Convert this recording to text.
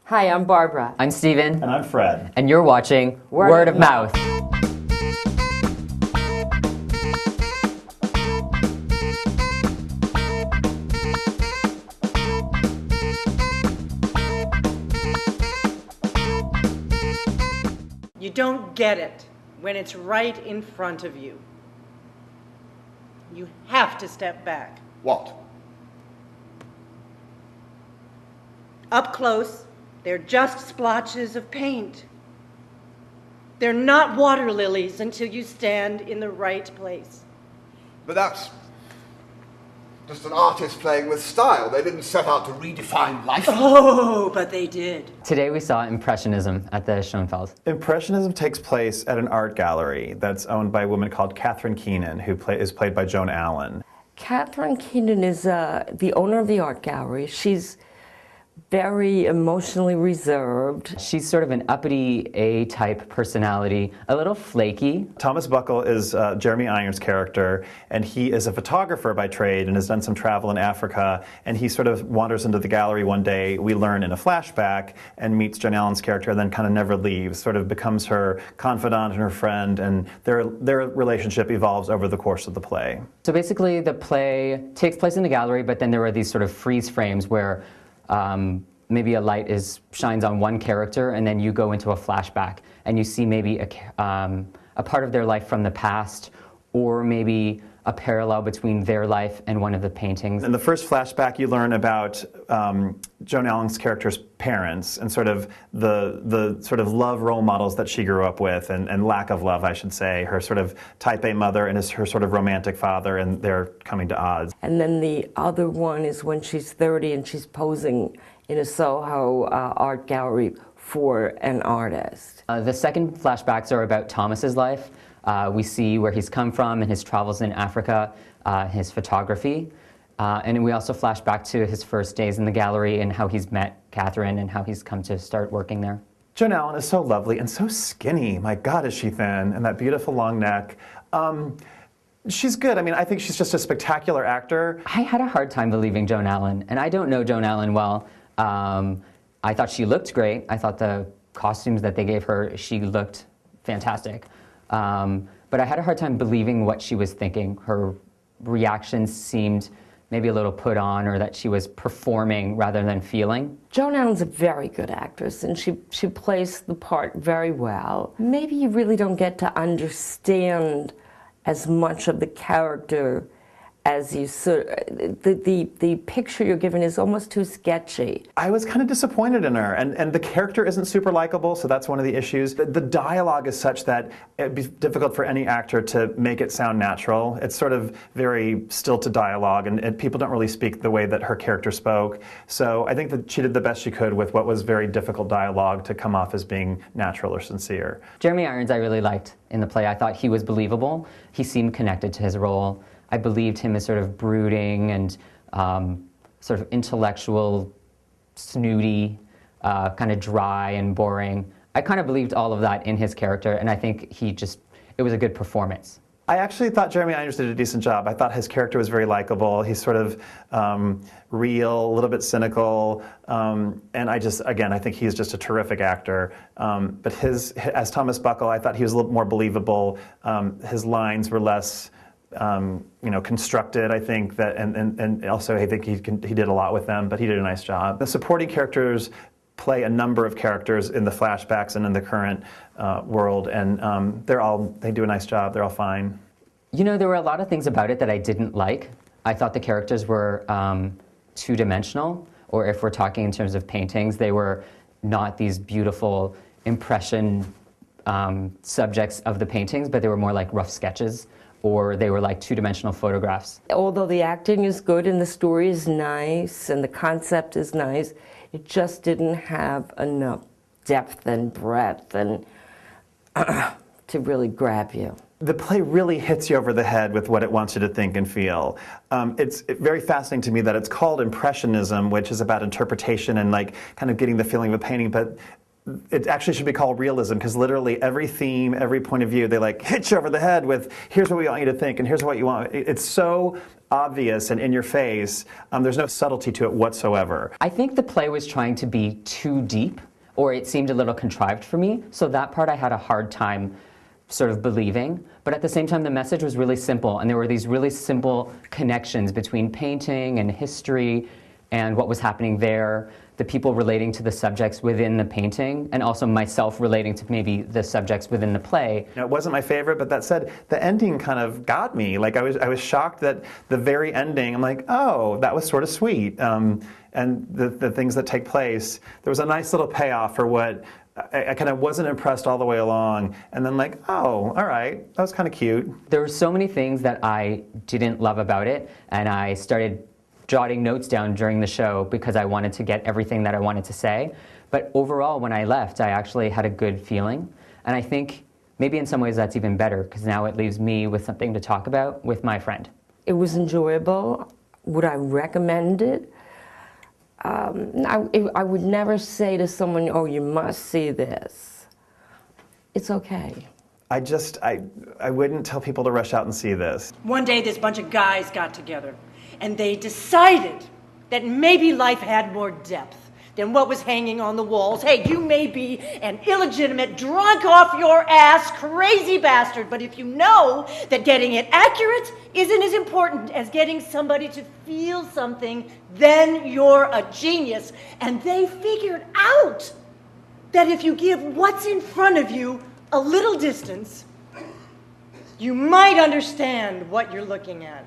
Hi, I'm Barbara. I'm Steven. And I'm Fred. And you're watching Word of Mouth. You don't get it when it's right in front of you. You have to step back. What? Up close, they're just splotches of paint. They're not water lilies until you stand in the right place. But that's just an artist playing with style. They didn't set out to redefine life. Oh, but they did. Today we saw Impressionism at the Schoenfeld. Impressionism takes place at an art gallery that's owned by a woman called Catherine Keenan, who is played by Joan Allen. Catherine Keenan is the owner of the art gallery. She's very emotionally reserved. She's sort of an uppity A-type personality, a little flaky. Thomas Buckle is Jeremy Irons' character, and he is a photographer by trade and has done some travel in Africa, and he sort of wanders into the gallery one day, we learn in a flashback, and meets Joan Allen's character, and then kind of never leaves, sort of becomes her confidant and her friend, and their relationship evolves over the course of the play. So basically the play takes place in the gallery, but then there are these sort of freeze frames where maybe a light shines on one character, and then you go into a flashback and you see maybe a part of their life from the past, or maybe a parallel between their life and one of the paintings. In the first flashback, you learn about Joan Allen's character's parents and sort of the sort of love role models that she grew up with, and lack of love, I should say. Her sort of type A mother and her sort of romantic father, and they're coming to odds. And then the other one is when she's 30 and she's posing in a Soho art gallery for an artist. The second flashbacks are about Thomas's life. We see where he's come from and his travels in Africa, his photography. And we also flash back to his first days in the gallery and how he's met Catherine and how he's come to start working there. Joan Allen is so lovely and so skinny. My God, is she thin, and that beautiful long neck. She's good. I mean, I think she's just a spectacular actor. I had a hard time believing Joan Allen, and I don't know Joan Allen well. I thought she looked great. I thought the costumes that they gave her, she looked fantastic. But I had a hard time believing what she was thinking. Her reactions seemed maybe a little put on, or that she was performing rather than feeling. Joan Allen's a very good actress, and she plays the part very well. Maybe you really don't get to understand as much of the character as you the picture you're given is almost too sketchy. I was kind of disappointed in her, and the character isn't super likable, so that's one of the issues. The dialogue is such that it'd be difficult for any actor to make it sound natural. It's sort of very stilted dialogue, and people don't really speak the way that her character spoke. So I think that she did the best she could with what was very difficult dialogue to come off as being natural or sincere. Jeremy Irons I really liked in the play. I thought he was believable. He seemed connected to his role. I believed him as sort of brooding and sort of intellectual, snooty, kind of dry and boring. I kind of believed all of that in his character, and I think it was a good performance. I actually thought Jeremy Irons did a decent job. I thought his character was very likable. He's sort of real, a little bit cynical, and I think he's just a terrific actor. But as Thomas Buckle, I thought he was a little more believable. His lines were less constructed, I think, and also I think he did a lot with them, but he did a nice job. The supporting characters play a number of characters in the flashbacks and in the current world, and they do a nice job. They're all fine. You know, there were a lot of things about it that I didn't like. I thought the characters were two-dimensional, or if we're talking in terms of paintings, they were not these beautiful impression subjects of the paintings, but they were more like rough sketches, or they were like two-dimensional photographs. Although the acting is good and the story is nice and the concept is nice, it just didn't have enough depth and breadth and to really grab you. The play really hits you over the head with what it wants you to think and feel. It's very fascinating to me that it's called Impressionism, which is about interpretation and like kind of getting the feeling of a painting, but it actually should be called realism, because literally every theme, every point of view, they like hit you over the head with, here's what we want you to think, and here's what you want. It's so obvious and in your face. There's no subtlety to it whatsoever. I think the play was trying to be too deep, or it seemed a little contrived for me, so that part I had a hard time sort of believing. But at the same time, the message was really simple, and there were these really simple connections between painting and history and what was happening there, the people relating to the subjects within the painting, and also myself relating to maybe the subjects within the play. It wasn't my favorite, but that said, the ending kind of got me. Like I was shocked that the very ending, I'm like, oh, that was sort of sweet. And the things that take place, there was a nice little payoff for what I kind of wasn't impressed all the way along, and then like, oh, all right, that was kind of cute. There were so many things that I didn't love about it, and I started jotting notes down during the show because I wanted to get everything that I wanted to say. But overall, when I left, I actually had a good feeling. And I think maybe in some ways that's even better, because now it leaves me with something to talk about with my friend. It was enjoyable. Would I recommend it? I would never say to someone, oh, you must see this. It's okay. I wouldn't tell people to rush out and see this. One day, this bunch of guys got together, and they decided that maybe life had more depth than what was hanging on the walls. Hey, you may be an illegitimate, drunk off your ass, crazy bastard, but if you know that getting it accurate isn't as important as getting somebody to feel something, then you're a genius. And they figured out that if you give what's in front of you a little distance, you might understand what you're looking at.